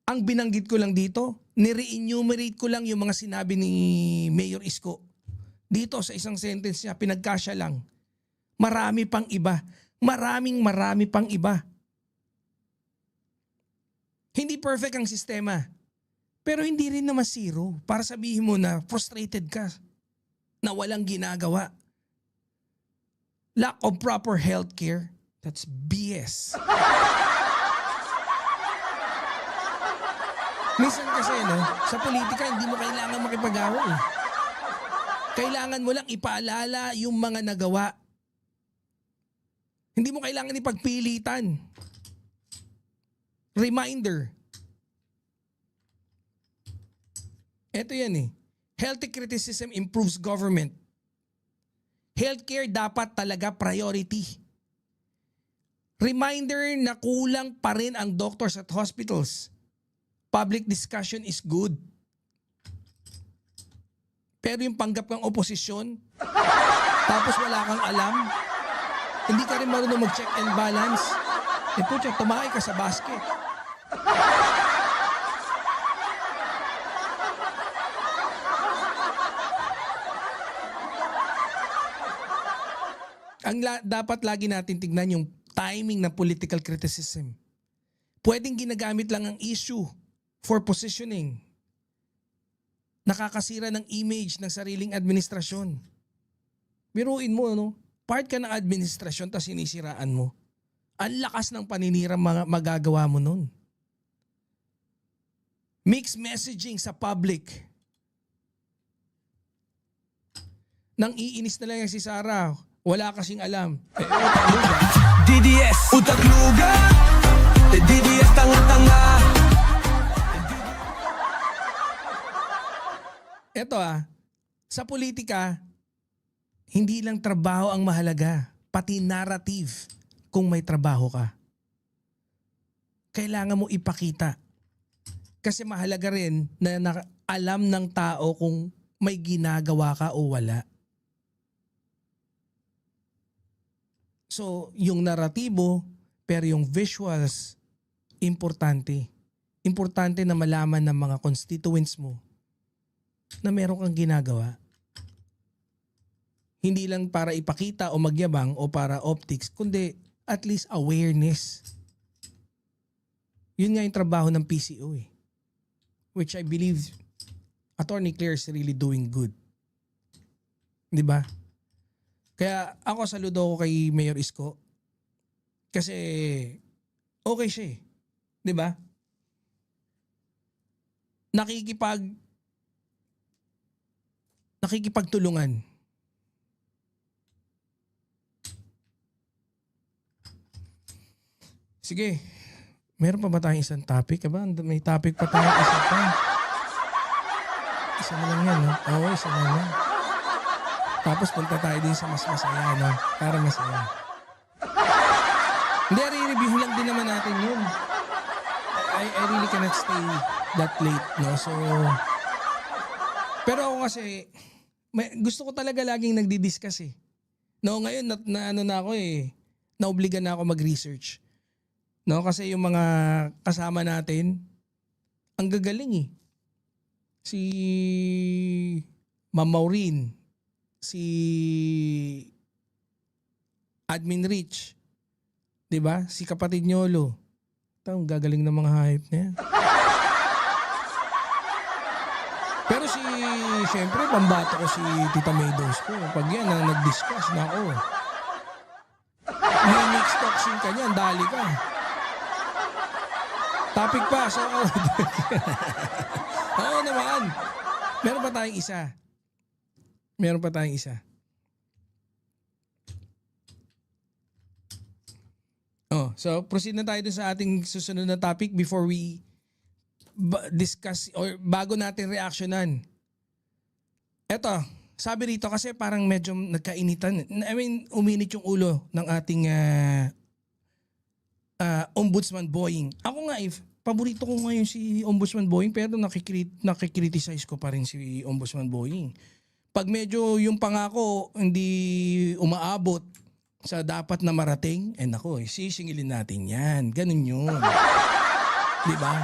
Ang binanggit ko lang dito, nire-enumerate ko lang yung mga sinabi ni Mayor Isko. Dito sa isang sentence niya, pinagkasya lang. Marami pang iba. Marami pang iba. Hindi perfect ang sistema. Pero hindi rin naman zero para sabihin mo na frustrated ka. Na walang ginagawa. Lack of proper healthcare. That's BS. Minsan kasi sa politika hindi mo kailangan makipag-away. Kailangan mo lang ipaalala yung mga nagawa. Hindi mo kailangan ipagpilitan. Reminder. Ito yan Healthy criticism improves government. Healthcare dapat talaga priority. Reminder na kulang pa rin ang doctors at hospitals. Public discussion is good. Pero yung panggap kang oposisyon, tapos wala kang alam, hindi ka rin marunong mag-check and balance, putya, tumakay ka sa basket. Dapat lagi natin tignan yung timing ng political criticism. Pwedeng ginagamit lang ang issue for positioning. Nakakasira ng image ng sariling administrasyon. Biruin mo, part ka ng administrasyon tapos sinisiraan mo. Ang lakas ng paninirang magagawa mo nun. Mixed messaging sa public. Nang iinis na lang yan si Sara, wala kasing alam. DDS Utak luga DDS tanga-tanga. Eto sa politika, hindi lang trabaho ang mahalaga, pati narrative kung may trabaho ka. Kailangan mo ipakita. Kasi mahalaga rin na alam ng tao kung may ginagawa ka o wala. So, yung naratibo, pero yung visuals, importante. Importante na malaman ng mga constituents mo na meron kang ginagawa. Hindi lang para ipakita o magyabang o para optics, kundi at least awareness. Yun nga yung trabaho ng PCO which I believe Attorney Claire is really doing good. Di ba? Kaya ako saludo ko kay Mayor Isko kasi okay siya Di ba? Nakikipagtulungan. Sige. Meron pa ba tayong isang topic? May topic pa tayo isa pa. Isa na lang yan, Oo, isa na lang. Tapos punta tayo din sa mas masaya, Para masaya. Hindi, re-review lang din naman natin yun. I really cannot stay that late, So, pero ako kasi, gusto ko talaga laging nagdi-discuss. Ngayon, na ako naobligan na ako mag-research. No, kasi yung mga kasama natin, ang gagaling eh. Si Ma'am Maureen, si Admin Rich, 'di ba? Si kapatid Nyolo. Ang gagaling ng mga hayop na yan. Pero syempre, pambato ko si Tita Maydos ko. Pag yan ang nag-discuss na ako. May mix toxin ka niyan, dali ka. Topic pa, so oo naman. Meron pa tayong isa. Oh, so proceed na tayo dun sa ating susunod na topic before we discuss or bago natin reactionan. Eto, sabi rito kasi parang medyo nagkainitan. I mean, uminit yung ulo ng ating Ombudsman Boying. Ako nga, paborito ko ngayon si Ombudsman Boying, pero nakikriticize ko pa rin si Ombudsman Boying. Pag medyo yung pangako hindi umaabot sa dapat na marating, nako, sisingilin natin yan. Ganun yun. Di ba?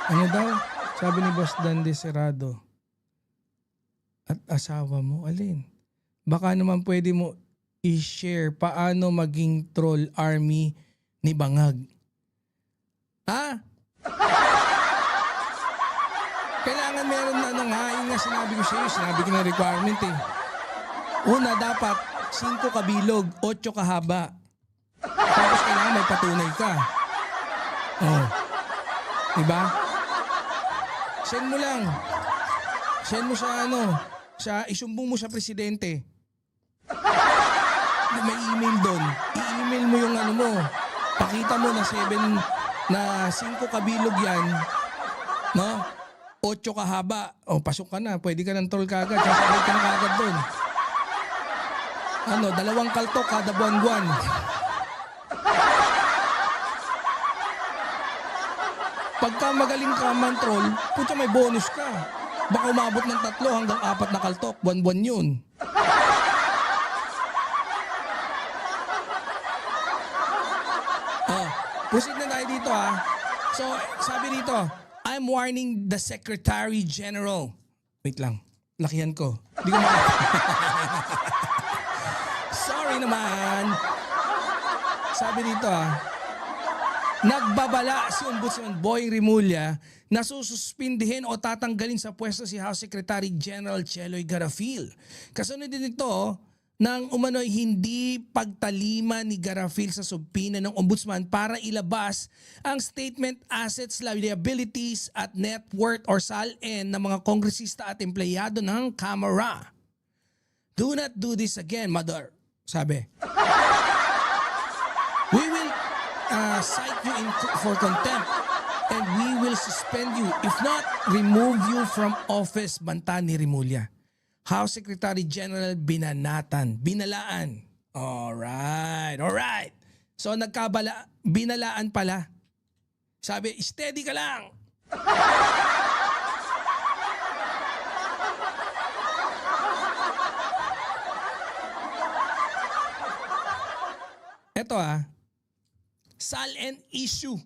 Ano daw? Sabi ni Boss Dan Deserado. At asawa mo, alin? Baka naman pwede mo i-share paano maging troll army ni Bangag. Ha? Kailangan meron na yun nga sinabi ko sa'yo, sinabi ko na requirement eh. Una, dapat 5 kabilog, 8 kahaba. Tapos kailangan may patunay ka. Oh. Diba? Send mo lang. Send mo sa isumbong mo sa presidente. May email doon. I-email mo yung mo. Pakita mo na 5 kabilog yan. No? 8 kahaba. O, pasok ka na. Pwede ka ng troll kagad. Sasabay ka na kagad doon. 2 kaltok kada buwan-buwan. Pagka magaling ka man troll, putya may bonus ka. Baka umabot ng 3 hanggang 4 na kaltok. Buwan-buwan yun. Proceed na tayo dito So, sabi dito, I'm warning the Secretary General. Wait lang, lakihan ko. Di ko Sorry naman. Sabi dito nagbabala si Ombudsman Boying Rimulya na sususpindihin o tatanggalin sa pwesto si House Secretary General Cheloy Garafil. Kasunod din ito nang umano'y hindi pagtalima ni Garafil sa subpina ng Ombudsman para ilabas ang statement, assets, liabilities at net worth or SALN ng mga kongresista at empleyado ng Kamara. Do not do this again, Mother. Sabi. We will cite you for contempt and we will suspend you. If not, remove you from office, banta ni Rimulya. House Secretary General binalaan. Alright. So binalaan pala. Sabi, steady ka lang. Ito SALN issue.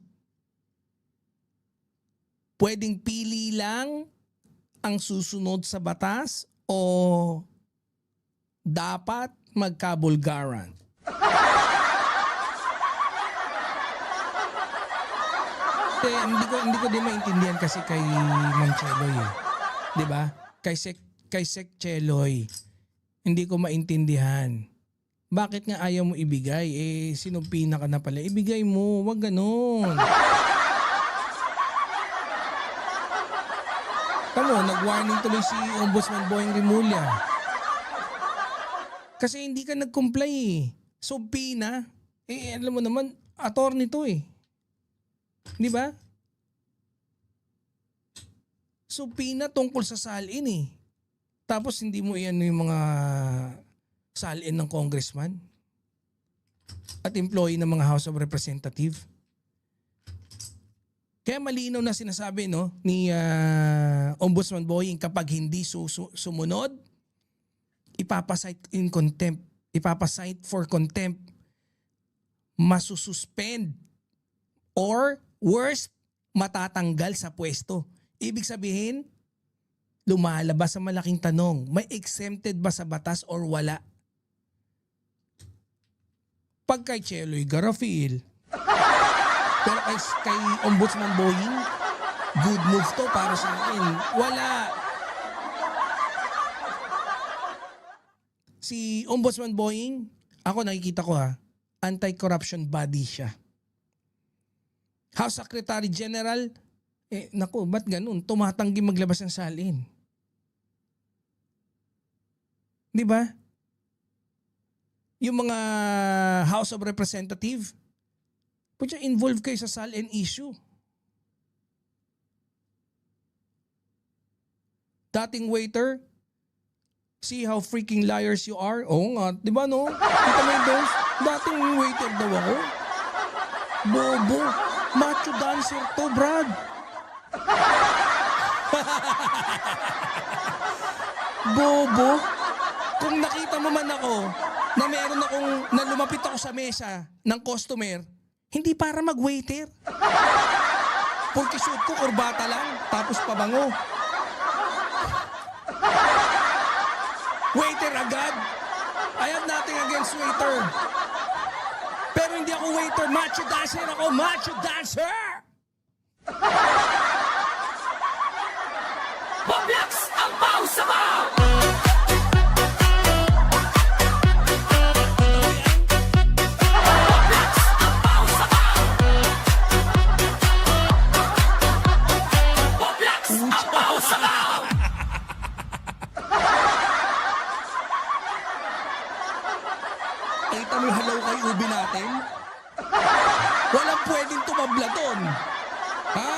Pwedeng pili lang ang susunod sa batas o dapat magkabulgaran? Hindi ko din maintindihan kasi kay Ma'am Cheloy. Di ba? Kay Sec Cheloy. Hindi ko maintindihan. Bakit nga ayaw mo ibigay? Sinumpina ka na pala. Ibigay mo. Wag ganun. Tamo, nag-warning tuloy si Ombudsman Boying Rimulya. Kasi hindi ka nag-comply Subpina. Alam mo naman, attorney to Di ba? Subpina tungkol sa SALN Tapos hindi mo iyan yung mga SALN ng congressman at employee ng mga House of Representatives. Kaya malinaw na sinasabi ni Ombudsman Boying kapag hindi sumunod, ipapasite in contempt ipapasight for contempt, masususpend, or worst, matatanggal sa pwesto. Ibig sabihin, lumalabas sa malaking tanong, may exempted ba sa batas or wala? Pag kay Cheloy Garafil, pero kay Ombudsman Boying, good move to para sa akin. Wala. Si Ombudsman Boying, ako nakikita ko anti-corruption body siya. House Secretary General, naku, ba't ganun? Tumatanggi maglabas ng salin. Di ba? Yung mga House of Representative, pwede involve kayo sa salin issue. Dating waiter, see how freaking liars you are? Oo nga, di ba no? Kita mo yung those? Dating waiter daw ako. Bobo. Macho dancer to, Brad. Bobo. Kung nakita mo man ako na meron akong lumapit ako sa mesa ng customer, hindi para mag-waiter. Porque suit ko, kurbata lang, tapos pabango. Waiter agad. I have nothing against waiter. Pero hindi ako waiter, macho dancer ako, macho dancer! Boblax ang pausabaw! Kita mo yung halaw kay ubi natin? Walang pwedeng tumabla doon. Ha?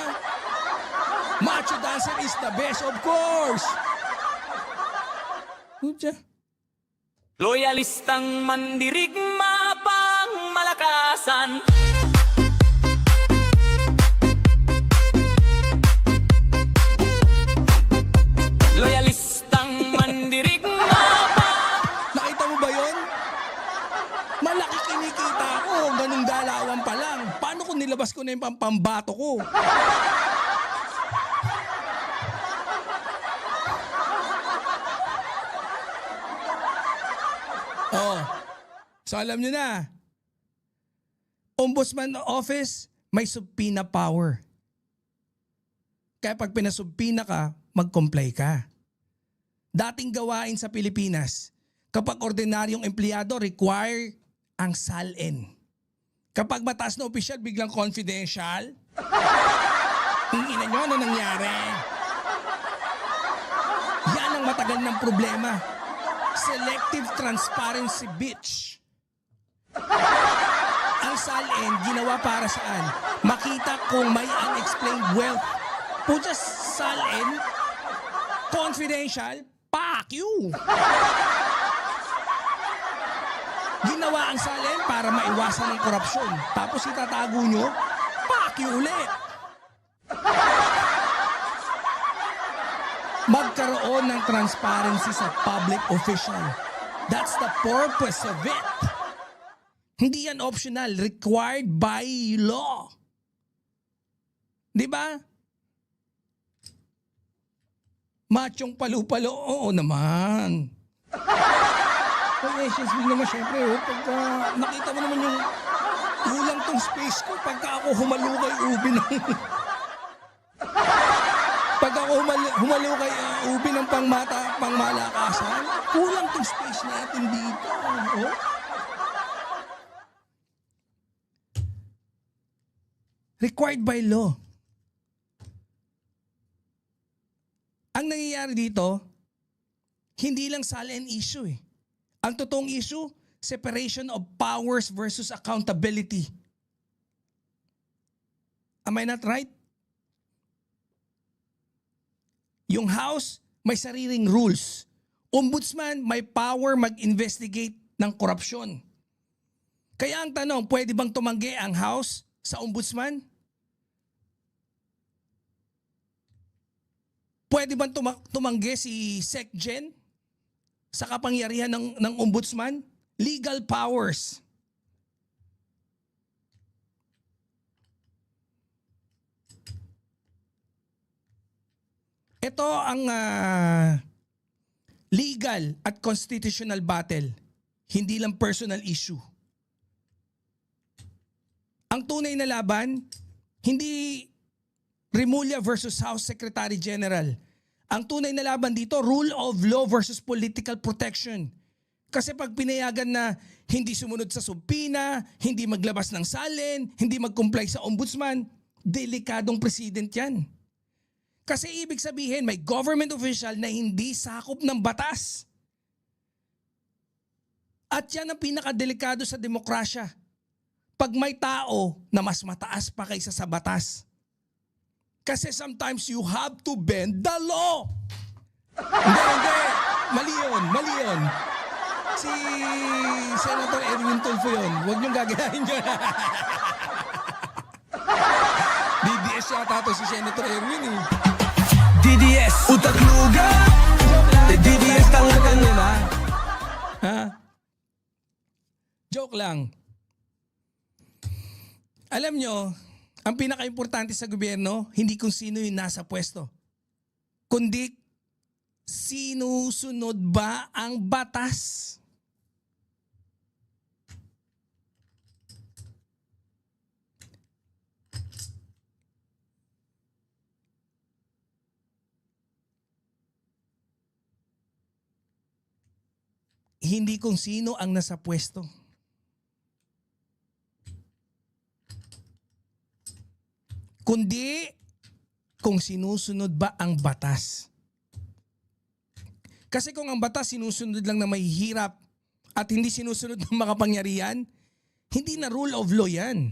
Macho dancer is the best, of course! Ucha. Loyalistang mandirigma pang malakasan. Loyalistang mandirigma pang... Nakita mo ba yun? Malaki kinikita ko, ganung galawan pa lang. Paano kung nilabas ko na yung pambato ko? Oh, so alam nyo na, Ombudsman Office, may subpoena power. Kaya pag pinasubpoena ka, mag-comply ka. Dating gawain sa Pilipinas, kapag ordinaryong empleyado, require ang SALN. Kapag mataas na opisyal, biglang confidential. Ang ina nyo, ano nangyari? Yan ang matagal ng problema. Selective transparency, bitch. Ang SALN, ginawa para saan? Makita kung may unexplained wealth. Pucha, SALN, confidential, fuck you. Ginawa ang SALN para maiwasan ng korupsyon. Tapos itatago nyo, fuck you ulit. Magkaroon ng transparency sa public official. That's the purpose of it. Hindi yan optional, required by law. Di ba? Machong palu-palo, oo naman. Patience din naman syempre, pagka nakita mo naman yung kulang tong space ko, pagka ako humalukay ubi ng... Pag ako humalukay ubi ng pangmalakasan, kulang tong space natin dito. Oh? Required by law. Ang nangyayari dito, hindi lang SALN issue eh. Ang totoong issue, separation of powers versus accountability. Am I not right? Yung House, may sariling rules. Ombudsman, may power mag-investigate ng korupsyon. Kaya ang tanong, pwede bang tumanggi ang House sa Ombudsman? Pwede bang tumanggi si SecGen sa kapangyarihan ng Ombudsman? legal powers. Ito ang legal at constitutional battle, hindi lang personal issue. Ang tunay na laban, hindi Remulla versus House Secretary General. Ang tunay na laban dito, rule of law versus political protection. Kasi pag pinayagan na hindi sumunod sa subpina, hindi maglabas ng salin, hindi mag-comply sa ombudsman, delikadong president yan. Kasi ibig sabihin, may government official na hindi sakop ng batas. At yan ang pinakadelikado sa demokrasya. Pag may tao na mas mataas pa kaysa sa batas. Kasi sometimes you have to bend the law. Hindi. Mali yun. Si Senator Edwin Tulfo yun. Huwag niyong gagayahin yun. DDS yata to si Senator Edwin eh. DDS utak luga. DDS tangan yun ha. Joke lang. Alam nyo, ang pinaka-importante sa gobyerno, hindi kung sino yung nasa pwesto, kundi sinusunod ba ang batas? Hindi kung sino ang nasa pwesto. Kundi kung sinusunod ba ang batas. Kasi kung ang batas sinusunod lang na mahihirap at hindi sinusunod ng makapangyarihan, hindi na rule of law yan.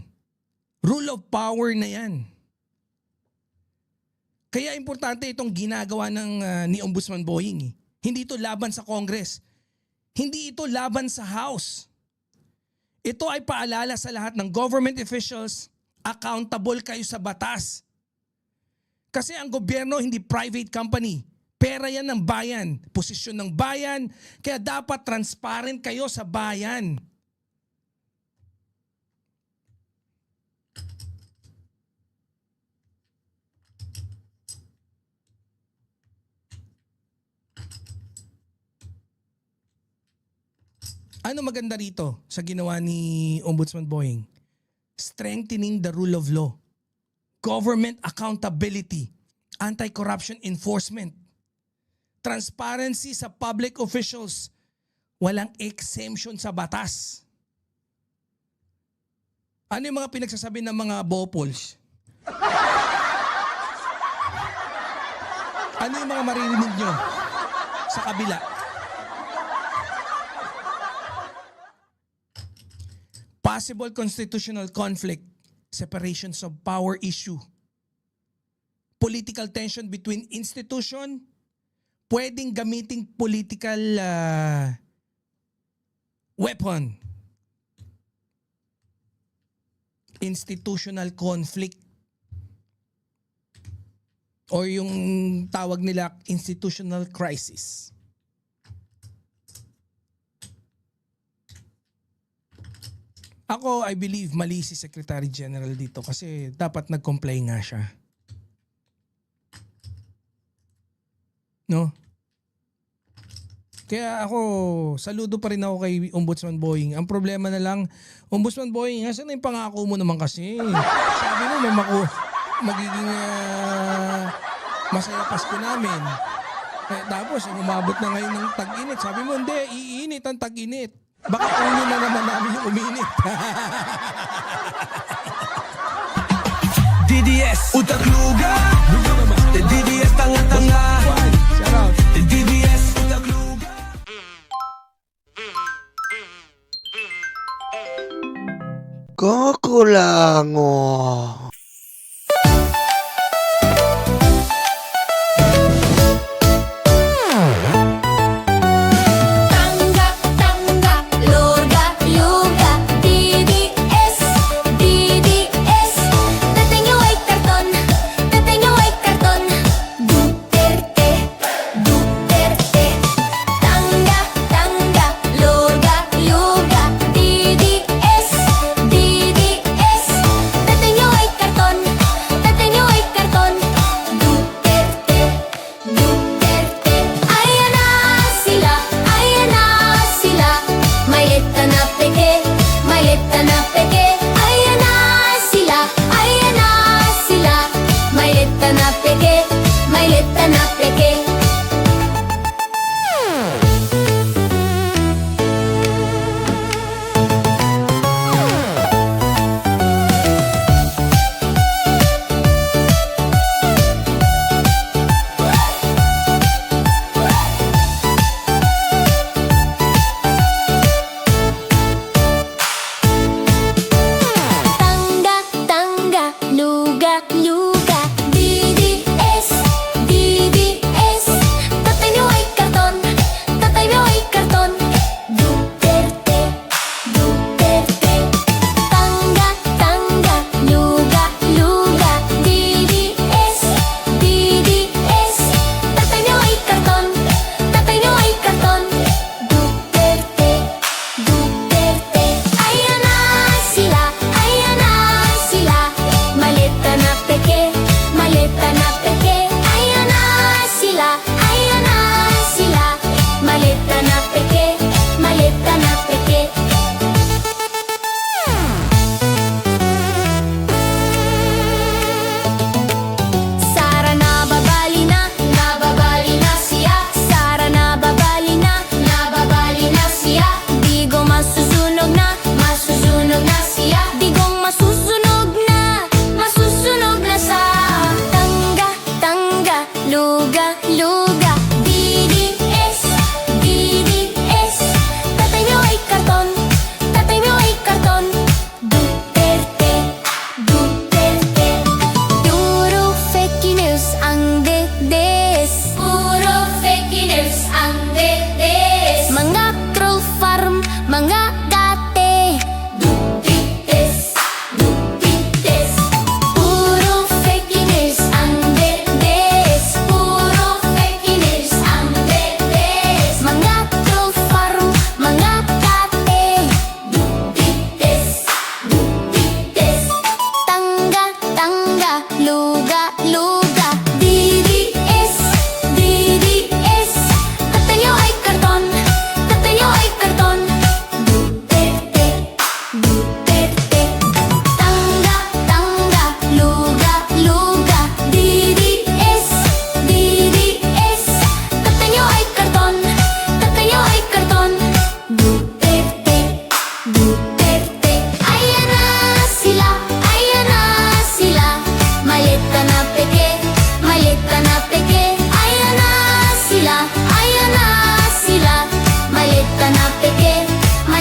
Rule of power na yan. Kaya importante itong ginagawa ni Ombudsman Boying. Hindi ito laban sa Congress. Hindi ito laban sa House. Ito ay paalala sa lahat ng government officials, accountable kayo sa batas. Kasi ang gobyerno hindi private company. Pera yan ng bayan, posisyon ng bayan, kaya dapat transparent kayo sa bayan. Ano maganda rito sa ginawa ni Ombudsman Boying? Strengthening the rule of law, government accountability, anti-corruption enforcement, transparency sa public officials, walang exemption sa batas. Ano yung mga pinagsasabi ng mga bopols? Ano yung mga maririnig nyo sa kabila? Possible constitutional conflict, separations of power issue, political tension between institution, pwedeng gamiting political weapon, institutional conflict, or yung tawag nila institutional crisis. Ako, I believe mali si Secretary General dito kasi dapat nag-comply nga siya. No? Kaya ako, saludo pa rin ako kay Ombudsman Boying. Ang problema na lang, Ombudsman Boying, asan na yung pangako mo naman kasi? Sabi mo, may magiging masaya Pasko namin. Tapos, umabot na ngayon ng tag-init. Sabi mo, hindi, iinit ang tag-init. Baka ulo na naman namin yung uminit. DDS utak luga. DDS tanga-tanga. Shout out. DDS utak luga. Kakulango. Tanggap, tanggap, luga, luga, DDS, DDS. Dating yung white karton, dating yung white karton. Duterte, Duterte. Tanggap, tanggap, luga, luga.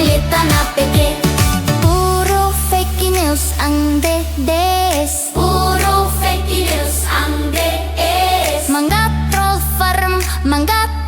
malita na peke. Puro fake news ang DDS. Puro fake news ang DDS. Mga troll farm, mga